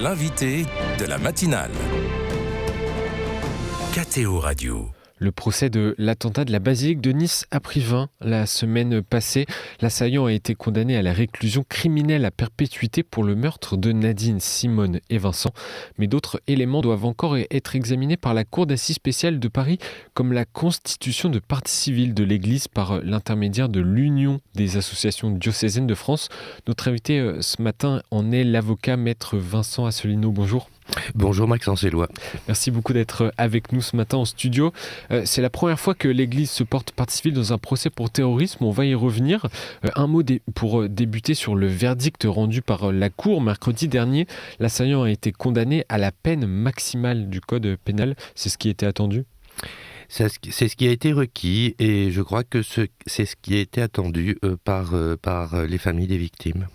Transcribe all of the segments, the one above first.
l'invité de la matinale. KTO Radio. Le procès de l'attentat de la basilique de Nice a pris fin la semaine passée. L'assaillant a été condamné à la réclusion criminelle à perpétuité pour le meurtre de Nadine, Simone et Vincent. Mais d'autres éléments doivent encore être examinés par la Cour d'assises spéciale de Paris, comme la constitution de partie civile de l'Église par l'intermédiaire de l'Union des associations diocésaines de France. Notre invité ce matin en est l'avocat maître Vincent Asselineau. Bonjour. Bonjour Maxence Éloi. Merci beaucoup d'être avec nous ce matin en studio. C'est la première fois que l'Église se porte partie civile dans un procès pour terrorisme. On va y revenir. Un mot pour débuter sur le verdict rendu par la Cour mercredi dernier. L'assaillant a été condamné à la peine maximale du Code pénal. C'est ce qui était attendu ? C'est ce qui a été requis et je crois que c'est ce qui a été attendu par les familles des victimes.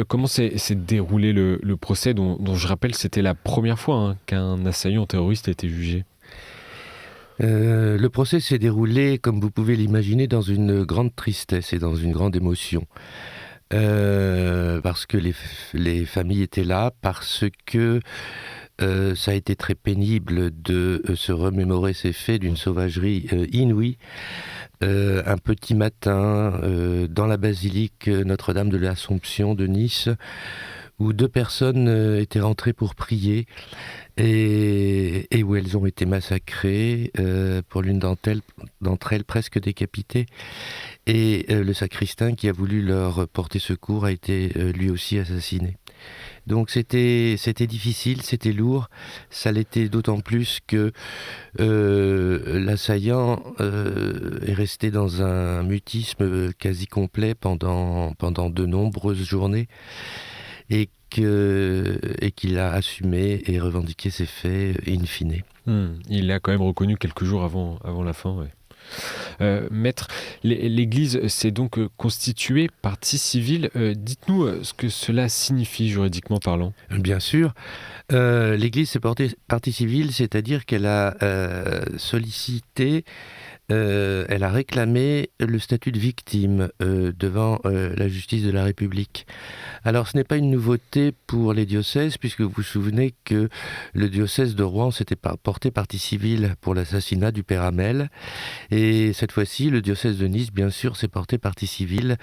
Comment s'est déroulé le procès dont je rappelle c'était la première fois qu'un assaillant terroriste a été jugé? Le procès s'est déroulé, comme vous pouvez l'imaginer, dans une grande tristesse et dans une grande émotion. Parce que les familles étaient là, parce que ça a été très pénible de se remémorer ces faits d'une sauvagerie inouïe. Un petit matin, dans la basilique Notre-Dame de l'Assomption de Nice, où deux personnes étaient rentrées pour prier et où elles ont été massacrées, pour l'une d'entre elles presque décapitées. Et le sacristain qui a voulu leur porter secours a été lui aussi assassiné. Donc c'était difficile, c'était lourd. Ça l'était d'autant plus que l'assaillant est resté dans un mutisme quasi complet pendant de nombreuses journées et qu'il a assumé et revendiqué ses faits in fine. Il l'a quand même reconnu quelques jours avant la fin, ouais. Maître, l'Église s'est donc constituée partie civile. Dites-nous ce que cela signifie juridiquement parlant. Bien sûr. L'Église s'est portée partie civile, c'est-à-dire qu'elle a sollicité, elle a réclamé le statut de victime devant la justice de la République. Alors ce n'est pas une nouveauté pour les diocèses, puisque vous vous souvenez que le diocèse de Rouen s'était porté partie civile pour l'assassinat du père Hamel. Et cette fois-ci, le diocèse de Nice, bien sûr, s'est porté partie civile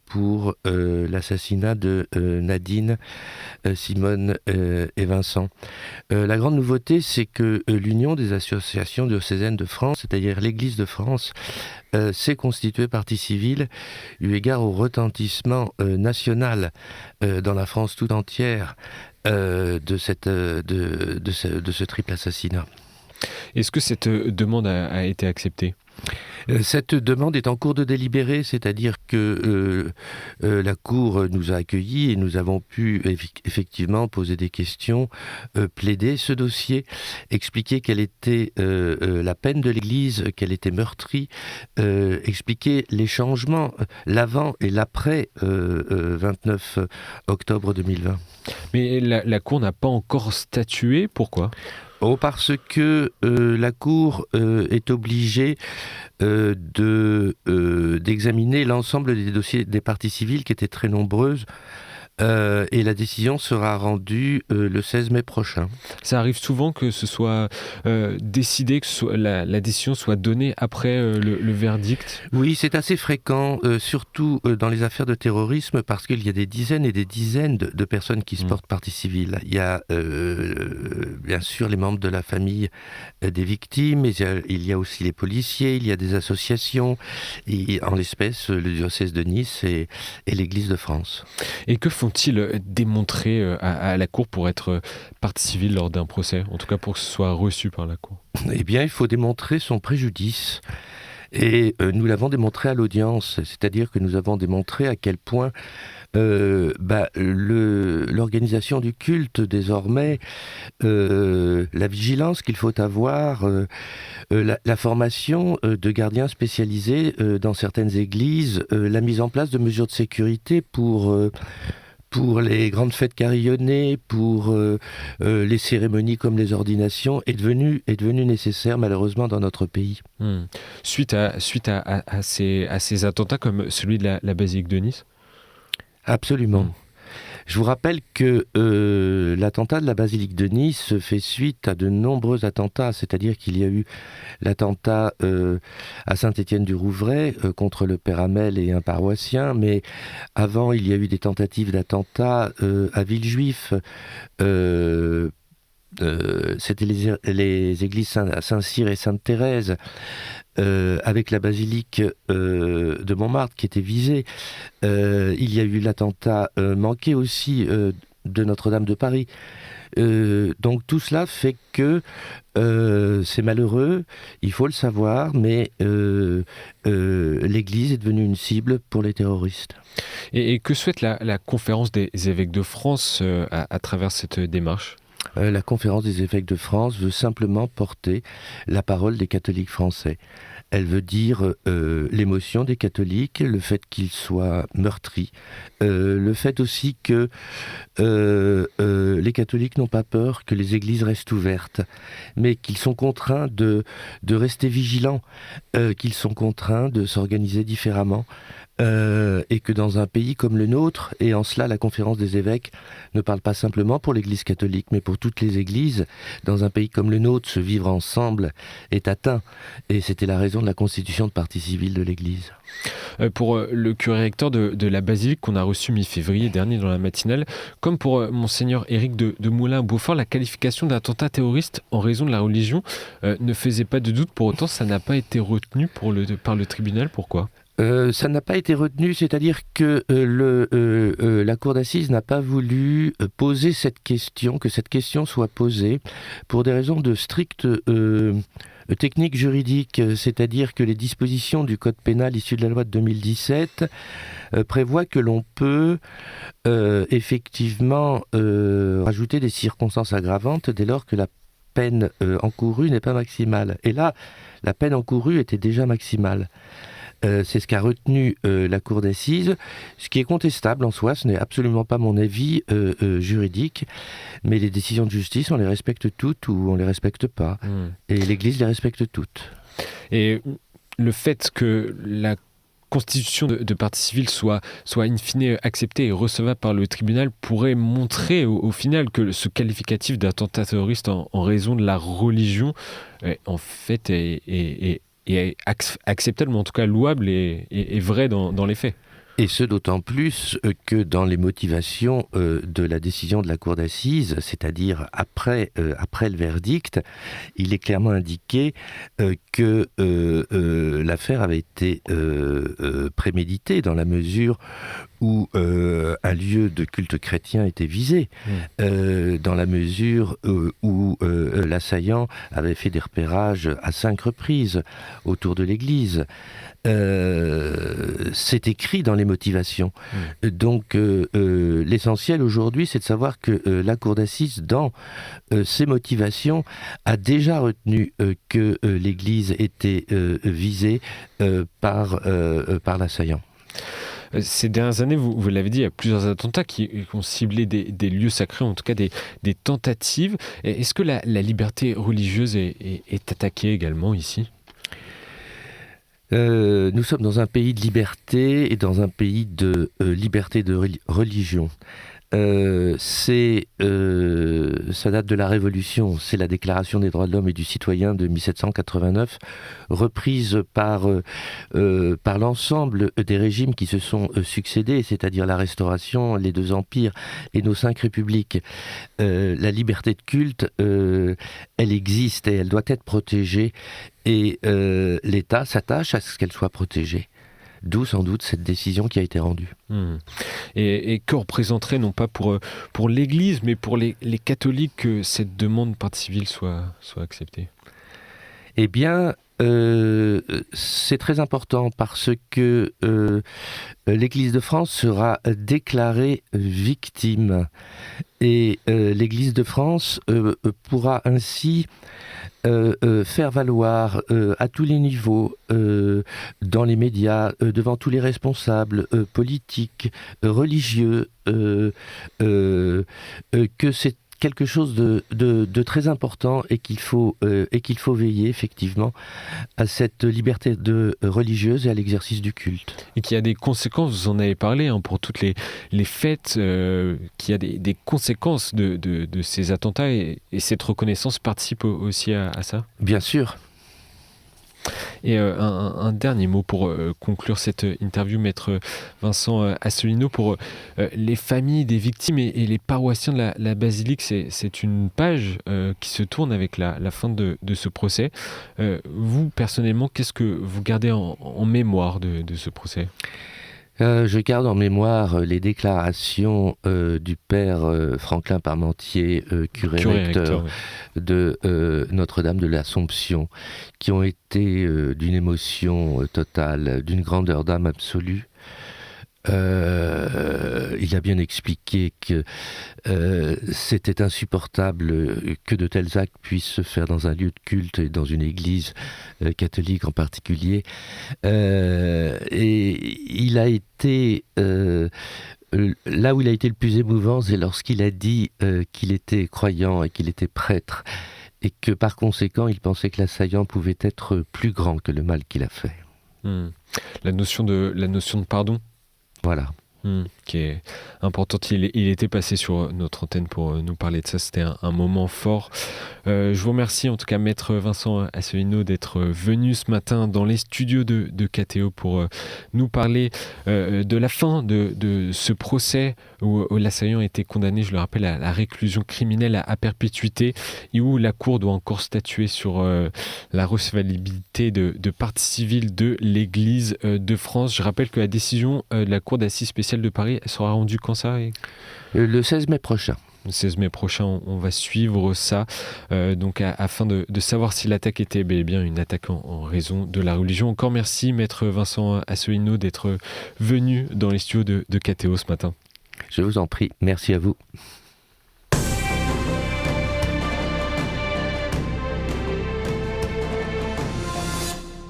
pour l'assassinat de Nadine, Simone et Vincent. La grande nouveauté, c'est que l'Union des associations diocésaines de France, c'est-à-dire l'Église de France, s'est constituée partie civile eu égard au retentissement national dans la France tout entière de ce triple assassinat. Est-ce que cette demande a été acceptée ? Cette demande est en cours de délibéré, c'est-à-dire que la Cour nous a accueillis et nous avons pu effectivement poser des questions, plaider ce dossier, expliquer quelle était la peine de l'Église, qu'elle était meurtrie, expliquer les changements, l'avant et l'après 29 octobre 2020. Mais la Cour n'a pas encore statué, pourquoi ? Parce que la Cour est obligée d'examiner l'ensemble des dossiers des parties civiles qui étaient très nombreuses et la décision sera rendue le 16 mai prochain. Ça arrive souvent que ce soit décidé, que la décision soit donnée après le verdict ? Oui, c'est assez fréquent, surtout dans les affaires de terrorisme, parce qu'il y a des dizaines et des dizaines de personnes qui se portent partie civile. Il y a bien sûr les membres de la famille des victimes, mais il y a aussi les policiers, il y a des associations, et en l'espèce le diocèse de Nice et l'Église de France. Et que font-ils démontrer à la Cour pour être partie civile lors d'un procès, en tout cas pour que ce soit reçu par la Cour ? Eh bien, il faut démontrer son préjudice. Et nous l'avons démontré à l'audience, c'est-à-dire que nous avons démontré à quel point l'organisation du culte désormais, la vigilance qu'il faut avoir, la formation de gardiens spécialisés dans certaines églises, la mise en place de mesures de sécurité pour les grandes fêtes carillonnées, pour les cérémonies comme les ordinations, est devenu nécessaire malheureusement dans notre pays. Suite à ces attentats comme celui de la basilique de Nice ? Absolument. Je vous rappelle que l'attentat de la basilique de Nice fait suite à de nombreux attentats, c'est-à-dire qu'il y a eu l'attentat à Saint-Étienne-du-Rouvray contre le père Hamel et un paroissien, mais avant il y a eu des tentatives d'attentats à Villejuif. C'était les églises Saint-Cyr et Sainte-Thérèse, avec la basilique de Montmartre qui était visée. Il y a eu l'attentat manqué aussi de Notre-Dame de Paris. Donc tout cela fait que c'est malheureux, il faut le savoir, mais l'Église est devenue une cible pour les terroristes. Et que souhaite la conférence des évêques de France à travers cette démarche ? La conférence des évêques de France veut simplement porter la parole des catholiques français. Elle veut dire l'émotion des catholiques, le fait qu'ils soient meurtris, le fait aussi que les catholiques n'ont pas peur que les églises restent ouvertes, mais qu'ils sont contraints de rester vigilants, qu'ils sont contraints de s'organiser différemment. Et que dans un pays comme le nôtre, et en cela la conférence des évêques ne parle pas simplement pour l'Église catholique, mais pour toutes les églises, dans un pays comme le nôtre, se vivre ensemble est atteint. Et c'était la raison de la constitution de partie civile de l'Église. Pour le curé recteur de la basilique qu'on a reçu mi-février dernier dans la matinale, comme pour monseigneur Éric de Moulin-Beaufort, la qualification d'attentat terroriste en raison de la religion ne faisait pas de doute. Pour autant, ça n'a pas été retenu par le tribunal. Pourquoi ? Ça n'a pas été retenu, c'est-à-dire que la cour d'assises n'a pas voulu poser cette question, que cette question soit posée pour des raisons de stricte technique juridique, c'est-à-dire que les dispositions du code pénal issues de la loi de 2017 prévoient que l'on peut effectivement rajouter des circonstances aggravantes dès lors que la peine encourue n'est pas maximale. Et là, la peine encourue était déjà maximale. C'est ce qu'a retenu la cour d'assises, ce qui est contestable en soi, ce n'est absolument pas mon avis juridique, mais les décisions de justice, on les respecte toutes ou on les respecte pas, et l'Église les respecte toutes. Et le fait que la constitution de partie civile soit in fine acceptée et recevable par le tribunal pourrait montrer au final que ce qualificatif d'attentat terroriste en raison de la religion, en fait, est acceptable, mais en tout cas louable et vrai dans les faits. Et ce d'autant plus que dans les motivations de la décision de la cour d'assises, c'est-à-dire après le verdict, il est clairement indiqué que l'affaire avait été préméditée dans la mesure où un lieu de culte chrétien était visé, dans la mesure où l'assaillant avait fait des repérages à 5 reprises autour de l'église. C'est écrit dans les motivations. Donc l'essentiel aujourd'hui, c'est de savoir que la cour d'assises, dans ses motivations, a déjà retenu que l'église était visée par l'assaillant. Ces dernières années, vous l'avez dit, il y a plusieurs attentats qui ont ciblé des lieux sacrés, en tout cas des tentatives. Est-ce que la liberté religieuse est attaquée également ici ? Nous sommes dans un pays de liberté et dans un pays de liberté de religion. Ça date de la Révolution, c'est la Déclaration des droits de l'homme et du citoyen de 1789, reprise par l'ensemble des régimes qui se sont succédés, c'est-à-dire la Restauration, les 2 empires et nos 5 républiques. La liberté de culte, elle existe et elle doit être protégée, et l'État s'attache à ce qu'elle soit protégée. D'où sans doute cette décision qui a été rendue. Et que représenterait, non pas pour l'Église, mais pour les catholiques, que cette demande de partie civile soit acceptée ? Eh bien, c'est très important parce que l'Église de France sera déclarée victime. Et l'Église de France pourra ainsi faire valoir à tous les niveaux, dans les médias, devant tous les responsables politiques, religieux, que quelque chose de très important et qu'il faut veiller effectivement à cette liberté religieuse et à l'exercice du culte. Et qu'il y a des conséquences, vous en avez parlé, pour toutes les fêtes, qu'il y a des conséquences de ces attentats et cette reconnaissance participe aussi à ça ? Bien sûr. Et un dernier mot pour conclure cette interview, maître Vincent Asselineau, pour les familles des victimes et les paroissiens de la basilique, c'est une page qui se tourne avec la fin de ce procès. Vous, personnellement, qu'est-ce que vous gardez en mémoire de ce procès ? Je garde en mémoire les déclarations du père Franklin Parmentier, curé recteur de Notre-Dame de l'Assomption, qui ont été d'une émotion totale, d'une grandeur d'âme absolue. Il a bien expliqué que c'était insupportable que de tels actes puissent se faire dans un lieu de culte et dans une église catholique en particulier. Et il a été... là où il a été le plus émouvant, c'est lorsqu'il a dit qu'il était croyant et qu'il était prêtre, et que par conséquent, il pensait que l'assaillant pouvait être plus grand que le mal qu'il a fait. La notion de pardon. Voilà. Qui est importante. Il était passé sur notre antenne pour nous parler de ça. C'était un moment fort. Je vous remercie en tout cas, maître Vincent Asselineau, d'être venu ce matin dans les studios de KTO pour nous parler de la fin de ce procès où l'assaillant a été condamné, je le rappelle, à la réclusion criminelle à perpétuité et où la Cour doit encore statuer sur la recevabilité de partie civile de l'Église de France. Je rappelle que la décision de la Cour d'assises spéciale de Paris sera rendue quand ça ? Le 16 mai prochain. Le 16 mai prochain, on va suivre ça, donc afin de savoir si l'attaque était bel et bien une attaque en raison de la religion. Encore merci, maître Vincent Asselineau, d'être venu dans les studios de KTO ce matin. Je vous en prie, merci à vous.